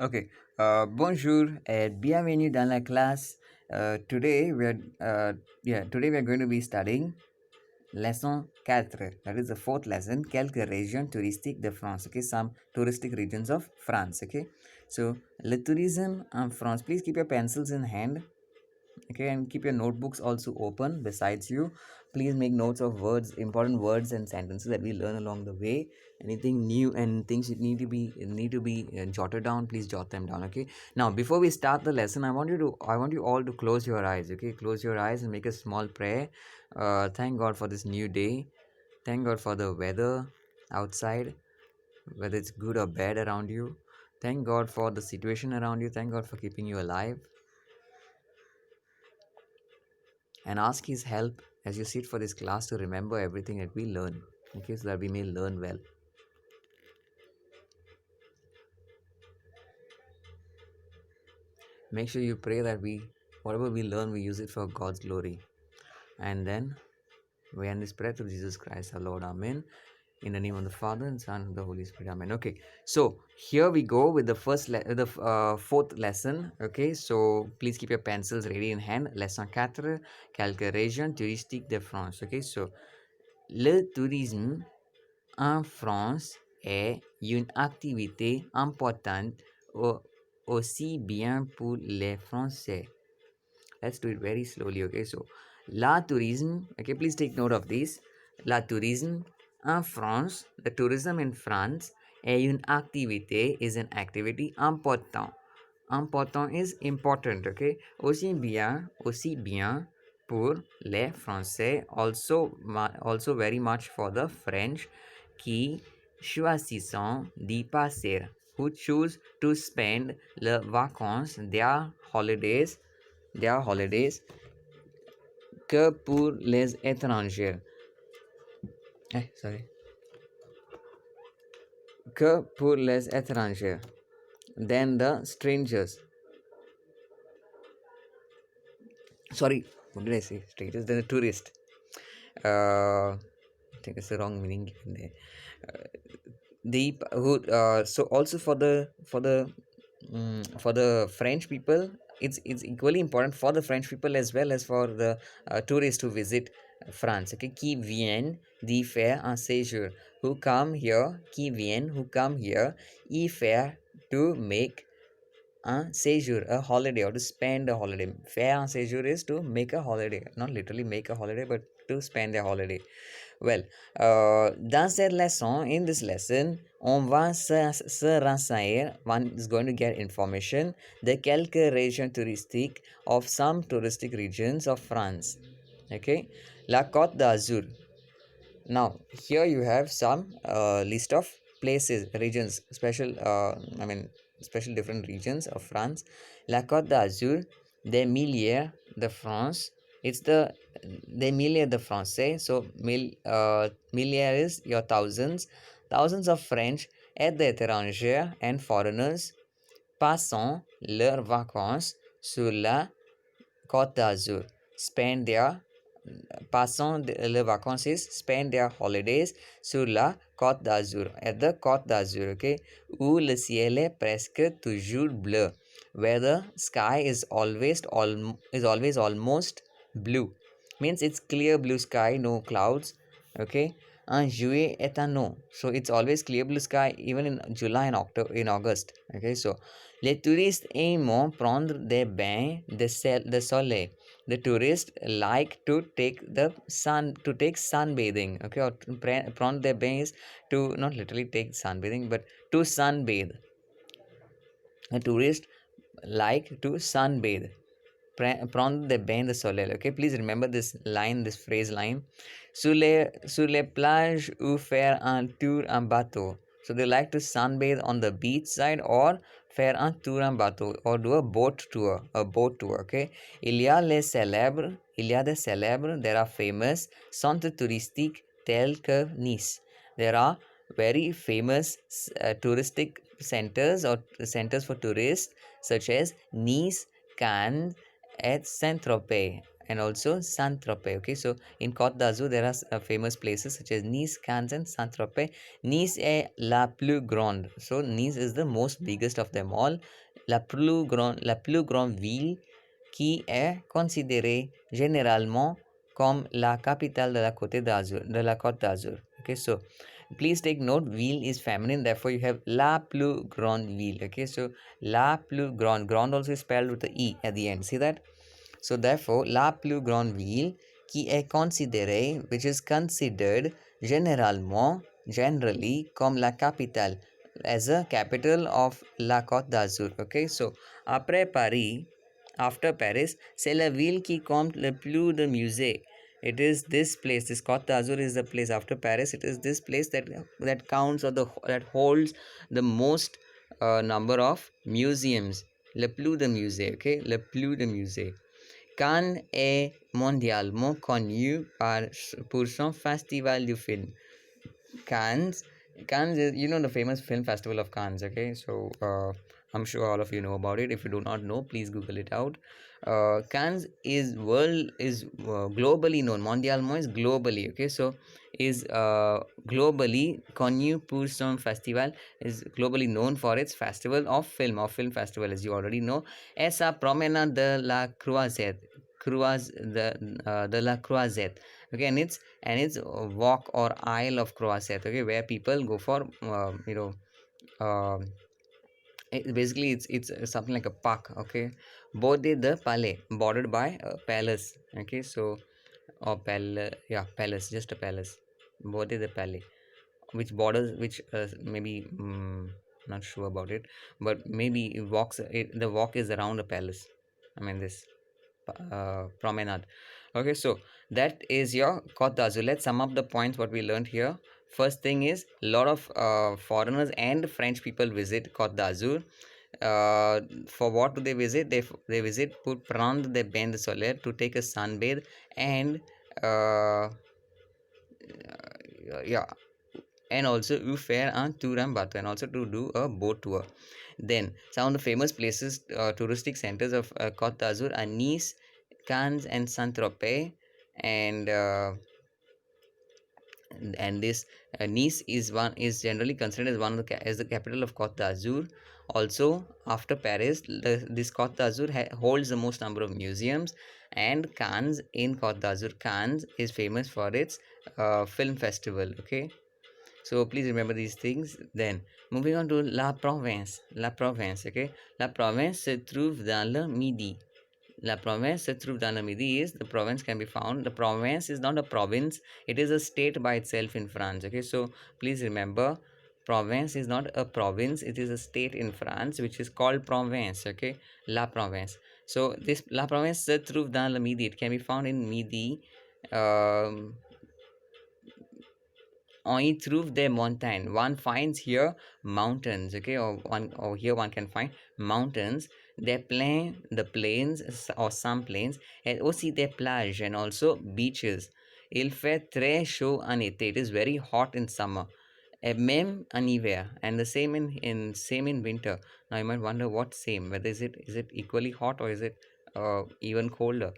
Okay. Bonjour et bienvenue dans la classe. Today we are going to be studying leçon 4. That is the fourth lesson. Quelques régions touristiques de France. Okay, some touristic regions of France. Okay, so le tourisme en France. Please keep your pencils in hand. Okay, and keep your notebooks also open besides you. Please make notes of words, important words and sentences that we learn along the way. Anything new and things that need to be jotted down, please jot them down. Okay, now before we start the lesson, I want you all to close your eyes. Okay, close your eyes and make a small prayer. Thank God for this new day. Thank God for the weather outside, whether it's good or bad around you. Thank God for the situation around you. Thank God for keeping you alive, and ask his help as you sit for this class to remember everything that we learn, okay, so that we may learn well. Make sure you pray that whatever we learn, we use it for God's glory. And then we end this prayer to Jesus Christ our Lord. Amen. In the name of the Father and Son and the Holy Spirit. Amen. Okay, so here we go with the fourth lesson. Okay, so please keep your pencils ready in hand. Leçon 4, quelques régions touristiques de France. Okay, so le tourisme en France est une activité importante aussi bien pour les Français. Let's do it very slowly, okay? So, la tourisme, okay, please take note of this. La tourisme en France, the tourism in France est une activité, is an activity important. Important is important, okay? Aussi bien pour les Français, also very much for the French qui choisissent d'y passer, who choose to spend leurs vacances, their holidays que pour les étrangers. Sorry. Que pour les étrangers. Then the strangers. Sorry, what did I say? Strangers. Then the tourist. I think it's the wrong meaning given there. So also for the French people, it's equally important for the French people as well as for the tourists who visit France. Okay, qui viennent d'y faire un séjour, who come here y faire, to make un séjour, a holiday, or to spend a holiday. Faire un séjour is to make a holiday, not literally make a holiday, but to spend a holiday. Well, dans cette leçon, in this lesson, on va se renseigner, one is going to get information, de quelques régions touristiques, of some touristic regions of France. Okay, la Côte d'Azur. Now, here you have some list of places, regions, special different regions of France. La Côte d'Azur, des milliers de France. It's the des milliers de Français. So, milliers is your thousands. Thousands of French et d'étrangers and foreigners passant leurs vacances sur la Côte d'Azur. Spend their passant les vacances, spend their holidays sur la Côte d'Azur, at the Côte d'Azur, okay, où le ciel est presque toujours bleu, where the sky is always almost blue, means it's clear blue sky, no clouds, okay. En juillet est un no, so it's always clear blue sky even in July and August, okay. So les touristes aiment prendre des bains de soleil. The tourists like to take sunbathing, okay, or prendre des bains, to not literally take sunbathing but to sunbathe. A tourist like to sunbathe, prendre des bains de soleil, okay. Please remember this phrase line, sur les plages ou faire un tour en bateau. So they like to sunbathe on the beach side or faire un tour en bateau, or do a boat tour, okay. Il y a des célèbres, there are famous centres touristiques tels que Nice. There are very famous touristic centers or centers for tourists such as Nice, Cannes, et Saint-Tropez. and also Saint-Tropez. Okay, so in Côte d'Azur there are famous places such as Nice, Cannes, and Saint-Tropez. Nice est la plus grande. So Nice is the most biggest of them all. La plus grande ville qui est considérée généralement comme la capitale de la Côte d'Azur. Okay, so please take note, ville is feminine, therefore you have la plus grande ville. Okay, so la plus grande, grande also is spelled with the e at the end. See that? So therefore, la plus grande ville qui est considérée, which is considered généralement, generally, comme la capitale, as a capital of la Côte d'Azur. Okay, so après Paris, after Paris, c'est la ville qui compte le plus de musées. It is this place, this Côte d'Azur is the place after Paris. It is this place that counts, or that holds the most number of museums. Le plus de musées, okay, le plus de musées. Cannes est mondialement connu pour son festival du film. Cannes. Cannes is, the famous film festival of Cannes. Okay, so I'm sure all of you know about it. If you do not know, please Google it out. Cannes is globally known. Mondialement is globally. Okay, so is globally connu pour son festival, is globally known for its festival of film festival, as you already know. Esa promenade de la Croisette. De la Croisette. Okay, and it's walk or Isle of Croisette. Okay, where people go for uh, basically it's something like a park. Okay, Bode the Palais, bordered by a palace. Okay, so or palace, yeah, palace, just a palace. Bode the Palais, which borders, which maybe not sure about it, but maybe the walk is around a palace. I mean this promenade. Okay, so that is your Côte d'Azur. Let's sum up the points what we learned here. First thing is, a lot of foreigners and French people visit Côte d'Azur. For what do they visit? They visit pour prendre des bains de soleil, to take a sunbathe, and yeah, and also you faire un tour en bateau, and also to do a boat tour. Then some of the famous places, touristic centers of Côte d'Azur are Nice, Cannes, and Saint-Tropez. And this Nice is generally considered as as the capital of Côte d'Azur. Also, after Paris, this Côte d'Azur holds the most number of museums. And Cannes, in Côte d'Azur, Cannes is famous for its film festival. Okay, so please remember these things. Then moving on to La Provence. Okay, La Provence se trouve dans le Midi. La Provence se trouve dans le Midi is, the province can be found. The province is not a province, it is a state by itself in France. Okay, so please remember, province is not a province, it is a state in France which is called province. Okay, La Provence. So this La Provence se trouve dans le Midi, it can be found in Midi. On y trouve des montagnes, one finds here mountains. Okay, or here one can find mountains, the plains, or some plains, and aussi des plages, and also beaches. Il fait très chaud en été, it is very hot in summer, et même en hiver, and the same in winter. Now you might wonder what same, whether is it equally hot, or is it even colder.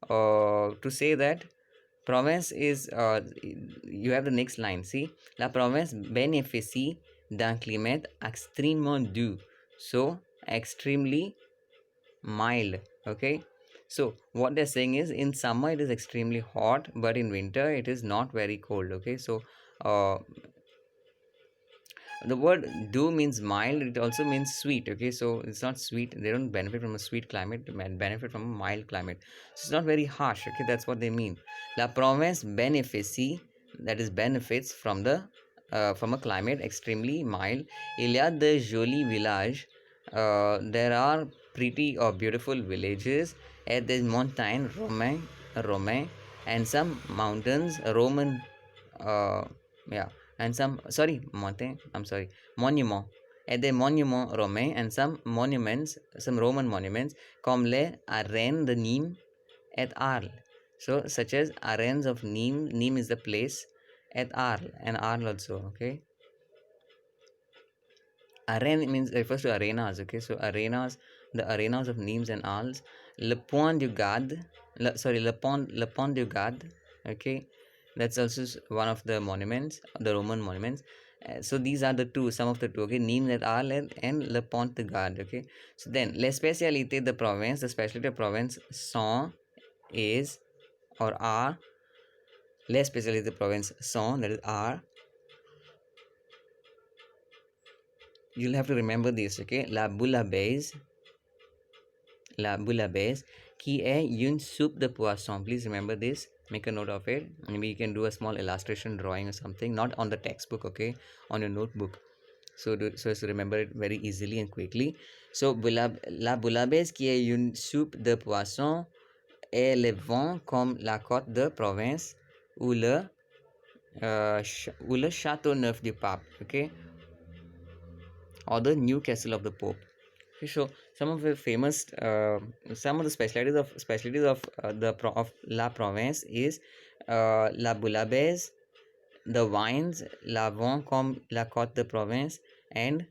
To say that Province is, you have the next line. See, la province bénéficie d'un climat extrêmement doux. So, extremely mild. Okay. So, what they're saying is, in summer it is extremely hot, but in winter it is not very cold. Okay. So, uh, the word do means mild, it also means sweet. Okay, so it's not sweet, they don't benefit from a sweet climate, they benefit from a mild climate, so it's not very harsh. Okay, that's what they mean. La province bénéficie, that is benefits from a climate extremely mild. Il y a de jolis villages, there are pretty or beautiful villages. At the mountain romain, and some mountains Roman, uh yeah, and some, sorry, mountain, I'm sorry, monument. At the monument romain, and some monuments, some Roman monuments, comme les arènes de Nîmes et Arles. So such as arènes of Nîmes is the place, at Arles, and Arles also. Okay, Arena means refers to arenas. Okay, so arenas, the arenas of Nimes and Arles. Le Pont du Gard, Le Pont du Gard. Okay, that's also one of the monuments, the Roman monuments. So these are the two, some of the two. Okay, Nimes and Arles and Le Pont du Gard. Okay, so then les spécialités de province, the specialty of province sont is or are les spécialités de province sont, that is are. You'll have to remember this. Okay, la bouillabaisse, qui est une soupe de poisson. Please remember this. Make a note of it. Maybe you can do a small illustration drawing or something, not on the textbook, okay, on your notebook. So as to remember it very easily and quickly. So la bouillabaisse, qui est une soupe de poisson, est le vent comme la côte de province ou le château neuf du pape, okay, or the new castle of the pope. Okay, so some of the famous, some of the specialties of La Provence is La Bouillabaisse, the wines, La Vin comme la Côte de Provence, and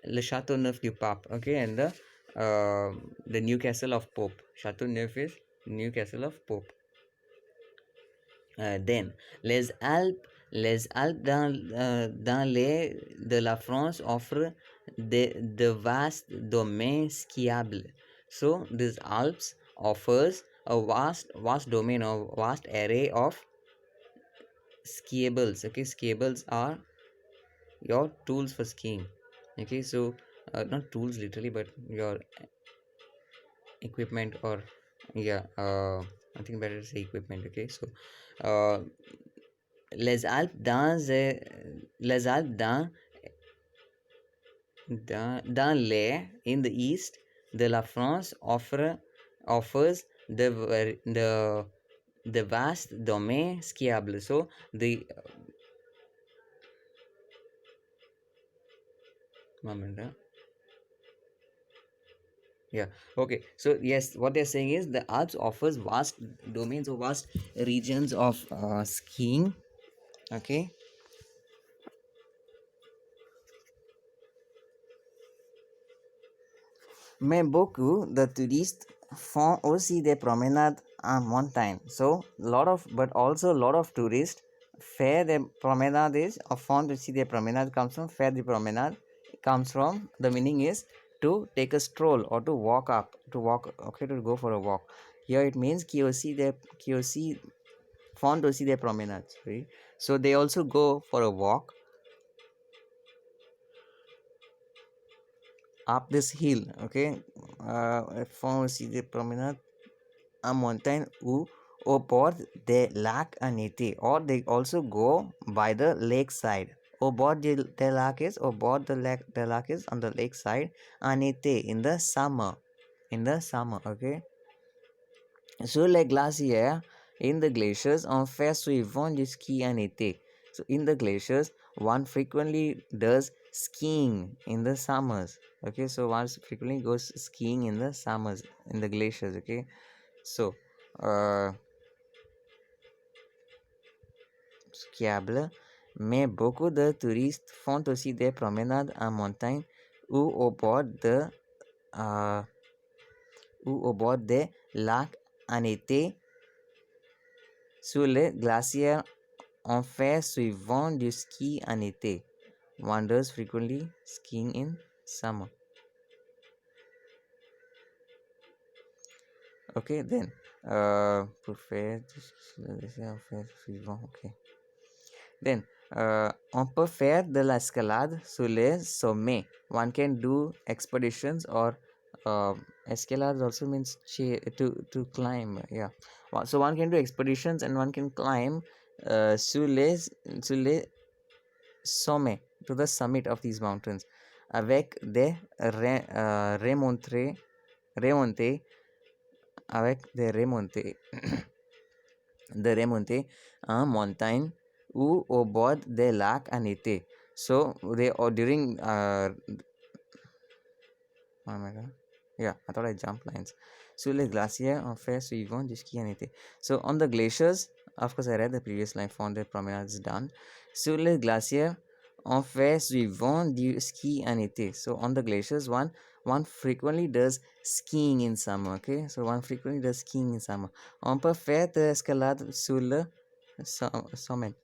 Le Château Neuf du Pape. Okay, and the new castle of Pope. Château Neuf is new castle of Pope. Then les Alpes dans les de la France offrent de vastes domaines skiables. So these Alps offers a vast domain or vast array of skiables. Okay, skiables are your tools for skiing. Okay, so not tools literally, but your equipment, or yeah, I think better to say equipment. Okay, so uh, les Alpes dans les in the east de la France offers the vast domain skiable. So the moment, yeah, okay, so yes, what they're saying is the Alps offers vast domains or vast regions of skiing. Okay, mais beaucoup de touristes font aussi des promenades en montagne. So but also a lot of tourists faire des promenades or font aussi des promenades comes from faire des promenades comes from the meaning is to take a stroll or to walk okay, to go for a walk. Here it means qui aussi font aussi des promenades, right? So they also go for a walk up this hill. Okay, font aussi des promenades en montagne ou au bord des lacs en été, or they also go by the lakeside. Au bord des lac is au bord the lake is on the lakeside en été, in the summer, okay. Sur les glaciers, in the glaciers, on fait souvent du ski en été. So in the glaciers, one frequently does skiing in the summers. Okay, so one frequently goes skiing in the summers in the glaciers. Okay, so skiable, mais beaucoup de touristes font aussi des promenades en montagne ou euh, au bord des lacs en été. Sur les glaciers, on fait souvent du ski en été. One does frequently skiing in summer. Okay, then pour faire okay. Then on peut faire de l'escalade sur les sommets. One can do expeditions or escalade also means to climb. Yeah, so one can do expeditions and one can climb sur les sommets, to the summit of these mountains, avec des remontées avec des remontées de remonter en montagne ou au bord des lacs en été. So they or during oh my god, yeah, I thought I jumped lines. Sur les glaciers on fait souvent du ski en été. So on the glaciers, of course I read the previous line, found the promenades done. Sur les glaciers En fait suivant du ski en été. So on the glaciers, one frequently does skiing in summer. Okay, so one frequently does skiing in summer. On peut faire de l'escalade sur le sommet.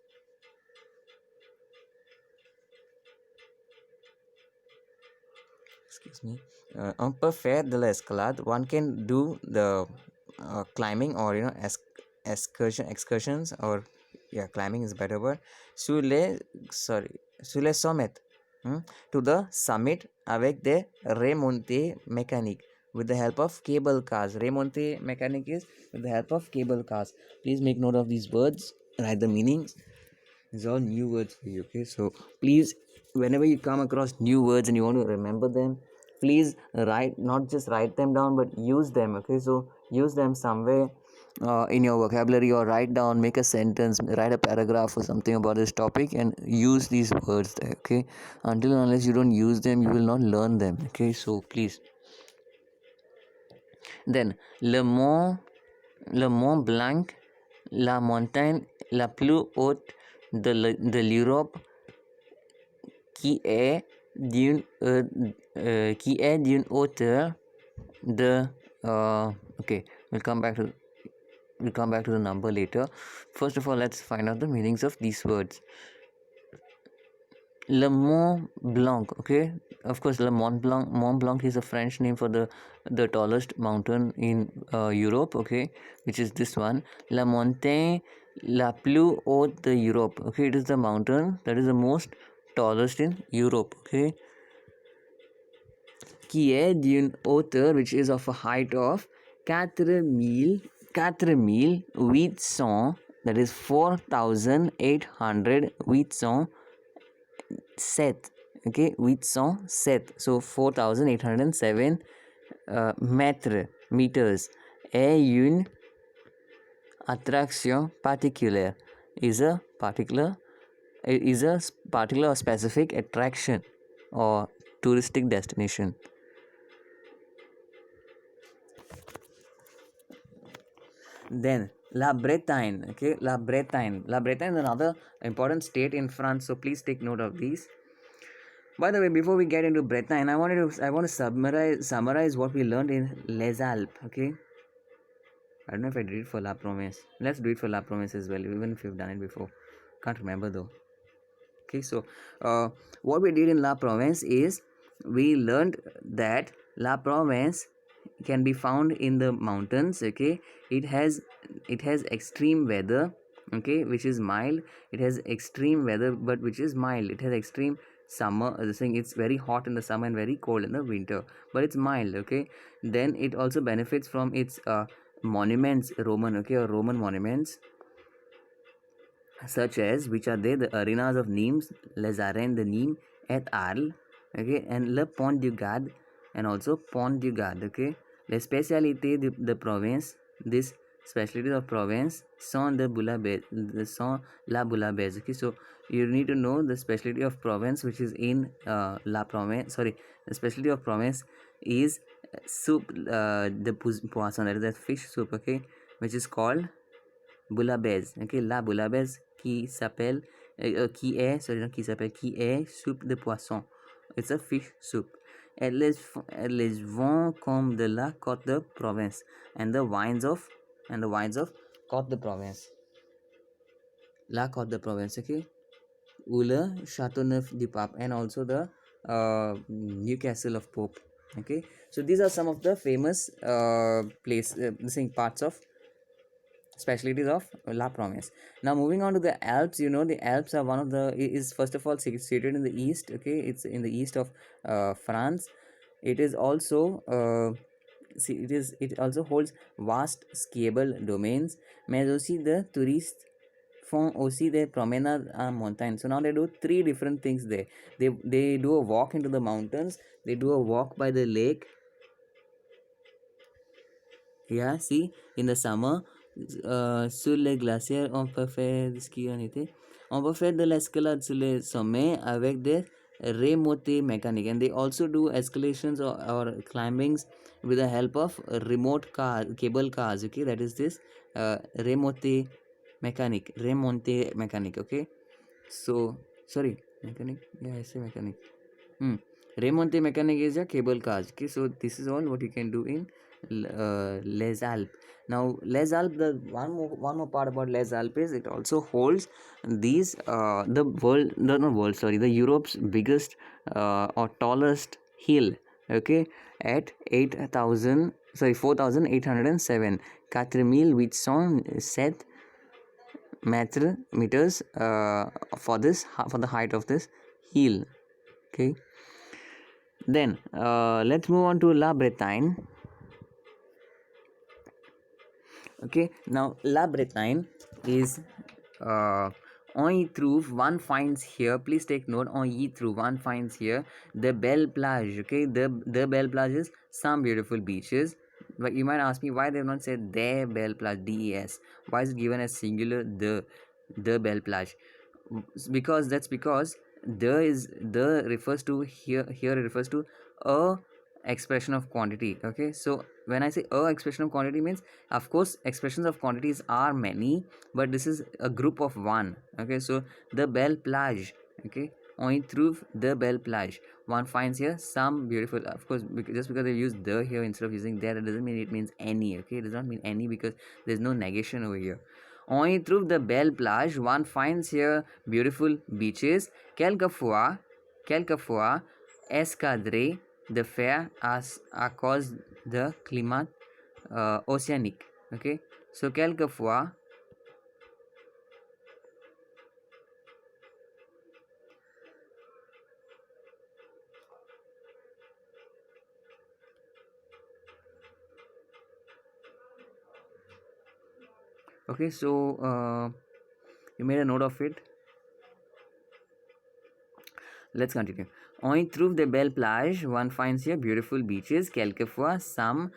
Excuse me. On peut faire de l'escalade. One can do the climbing, or excursions, or yeah, climbing is a better word. Sur les sur les sommets. To the summit avec des remontées mécaniques, with the help of cable cars. Remontée mécanique is with the help of cable cars. Please make note of these words, write the meanings. These are all new words for you. Okay, so please, whenever you come across new words and you want to remember them, please write, not just write them down, but use them. Okay, so use them somewhere in your vocabulary, or write down, make a sentence, write a paragraph or something about this topic, and use these words there. Okay, until and unless you don't use them, you will not learn them. Okay, so please. Then le Mont Blanc, la montagne la plus haute de l'Europe, qui est d'une hauteur de okay, we'll come back to the number later. First of all, let's find out the meanings of these words. Le Mont Blanc, okay, of course, le Mont Blanc is a French name for the tallest mountain in Europe, okay, which is this one. La montagne la plus haute de Europe, okay, it is the mountain that is the most tallest in Europe, okay, qui est d'une hauteur, which is of a height of 4,800, that is 4,807, okay, 807, so 4,807 meters. Et une attraction particular is a particular or specific attraction or touristic destination. Then La Bretagne, okay, La Bretagne is another important state in France, so please take note of these. By the way, before we get into Bretagne, I want to summarize what we learned in Les Alpes. Okay, I don't know if I did it for La Promesse. Let's do it for La Promesse as well, even if you've done it before. Can't remember though. Okay, so what we did in La Provence is we learned that La Provence can be found in the mountains. Okay, it has extreme weather, okay, which is mild. It has extreme weather, but which is mild. It has extreme summer, saying it's very hot in the summer and very cold in the winter, but it's mild. Okay, then it also benefits from its monuments, Roman, okay, or Roman monuments, such as, which are they, the arenas of Nimes, Les Arènes de Nîmes et Arles, okay, and Le Pont du Gard, and also Pont du Gard, okay. Les spécialités de province, this specialties of province sont la bouillabaisse, okay. So you need to know the specialty of province which is in la province, sorry, the specialty of province is soup de poisson, that is a fish soup, okay, which is called bouillabaisse, okay, la bouillabaisse, qui est soupe de poisson. It's a fish soup. Les vins comme de la Côte de Provence, and the wines of Côte de Provence. La Côte de Provence, okay, ou le Châteauneuf du Pape, and also the Newcastle of Pope. Okay, so these are some of the famous parts of specialties of La Promesse. Now moving on to the Alps, the Alps are one of the, is first of all situated in the east, okay, it's in the east of France. It is also it also holds vast skiable domains, mais aussi the touristes font aussi des promenades en montagne. So now they do three different things there. They do a walk into the mountains, they do a walk by the lake. Yeah, see, in the summer, sur les glaciers, on peut faire du ski en été. On peut faire de l'escalade sur les sommets avec des remontées mécaniques. And they also do escalations or climbings with the help of cable cars. Okay, that is this remontée mécanique. Okay. So, sorry, Mechanic, yeah, I say mechanic. Hmm. Remonte mechanic is a cable cars. Okay, so this is all what you can do in Les Alpes. Now, Les Alpes, the one more part about Les Alpes is it also holds these the world, the not world, sorry, the Europe's biggest or tallest hill. Okay, at 8,000, sorry, 4,807 4,807 meters for this, for the height of this hill. Okay, then let's move on to La Bretagne. Okay, now La Bretagne is on y through one finds here. Please take note, on y through one finds here the Belle Plage. Okay, the Belle Plage is some beautiful beaches. But you might ask me why they've not said their Belle Plage, DES. Why is it given as singular the Belle Plage? Because the refers to here it refers to a expression of quantity. Okay, so when I say a expression of quantity means, of course, expressions of quantities are many, but this is a group of one. Okay, so the Belle Plage. Okay, only through the Belle Plage one finds here some beautiful, of course, just because they use the here instead of using there, that doesn't mean it means any. Okay, it does not mean any because there's no negation over here. Only through the Belle Plage one finds here beautiful beaches. Quelquefois, escadrer the fair as à cause the climat océanique. Okay, so quelquefois, okay, so you made a note of it. Let's continue. On through the Belle Plage, one finds here beautiful beaches. Quelquefois, some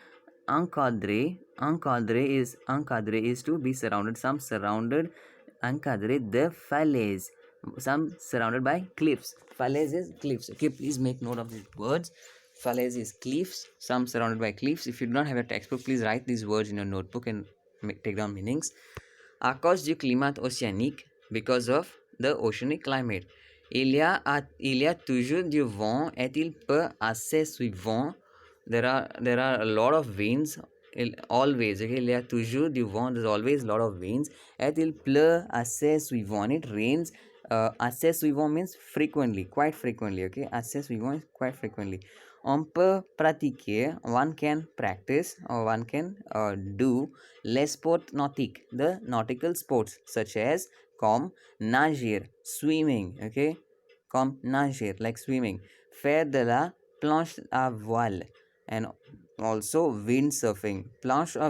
encadré is to be surrounded. Some surrounded, encadré the falaise. Some surrounded by cliffs. Falaise is cliffs. Okay, please make note of these words. Falaise is cliffs. Some surrounded by cliffs. If you do not have a textbook, please write these words in your notebook and take down meanings. À cause du climat océanique, because of the oceanic climate. Il y a toujours du vent et il peut assez souvent. There are a lot of winds. Always, okay, il y a toujours du vent. There's always a lot of winds. Et il pleut assez souvent. It rains assez souvent means frequently, quite frequently. Okay, assez souvent is quite frequently. On peut pratiquer, one can practice or one can do les sports nautiques, the nautical sports such as comme nager, swimming. Okay, comme nager, like swimming, faire de la planche à voile, and also windsurfing. Planche à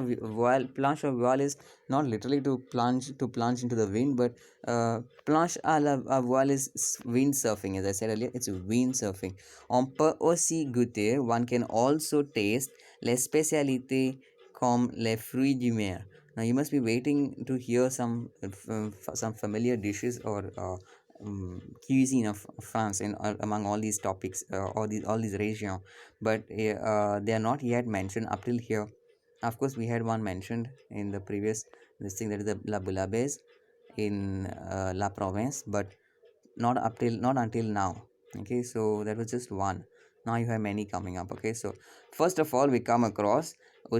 voile is not literally to plunge into the wind, but planche à voile is windsurfing. As I said earlier, it's windsurfing. On peut aussi goûter, one can also taste les spécialités comme les fruits du mer. Now you must be waiting to hear some familiar dishes or cuisine of France in among all these topics, all these regions, but they are not yet mentioned up till here. Of course, we had one mentioned in the previous this thing, that is the La Boulabès in La Provence, but not until now. Okay, so that was just one. Now you have many coming up. Okay, so first of all we come across on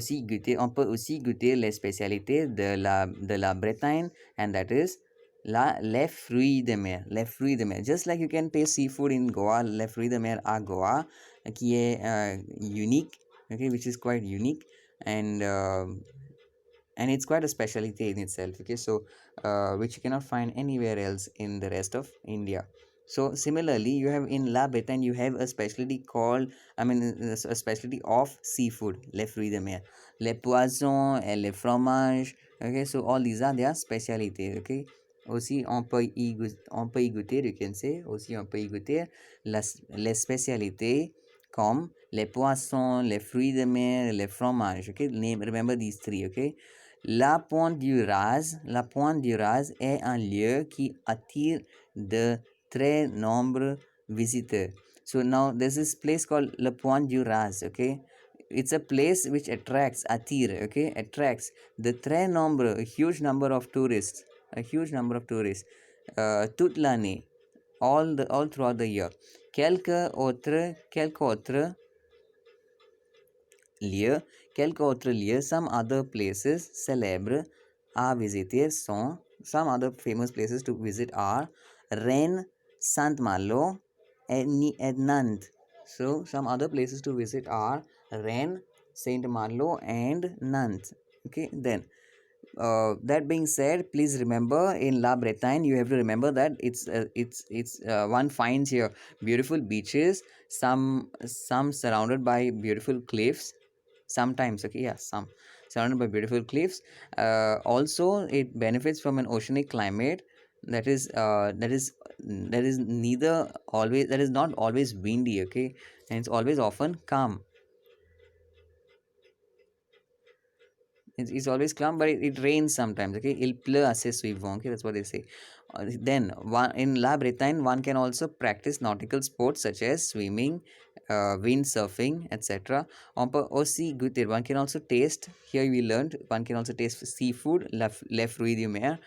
peut aussi goûter les spécialités de la Bretagne, and that is les fruits de mer. Les fruits de mer, just like you can taste seafood in Goa, les fruits de mer à Goa, qui est unique. Okay, which is quite unique, and it's quite a specialty in itself. Okay, so which you cannot find anywhere else in the rest of India. So similarly, you have in La Bretagne, you have a specialty called, a specialty of seafood, les fruits de mer, les poissons et les fromages. Okay, so all these are their specialities. Okay, aussi on peut y goûter, you can say, aussi on peut y goûter les spécialités comme les poissons, les fruits de mer, les fromages. Okay, remember these three. Okay, la Pointe du Raz est un lieu qui attire de très nombreux visiteurs. So now there's this place called La Pointe du Raz. Okay, it's a place which attire. Okay, attracts the très nombreux, a huge number of tourists, toute l'année, all throughout the year. Quelque autre lieu, some other places célèbres à visiter sont, some other famous places to visit are Rennes, Saint-Malo, and Nantes. So, some other places to visit are Rennes, Saint Malo, and Nantes. Okay, then that being said, please remember in La Bretagne, you have to remember that it's one finds here beautiful beaches, some surrounded by beautiful cliffs. Sometimes, okay, yeah, some surrounded by beautiful cliffs. Also, it benefits from an oceanic climate that is neither always that is not always windy, okay, and it's always often calm. It's always calm, but it rains sometimes. Okay, il pleut assez souvent. Okay, that's what they say. Then, one in La Bretagne, one can also practice nautical sports such as swimming, windsurfing, etc. On peut aussi goûter. One can also taste. Here we learned one can also taste seafood, les fruits de mer,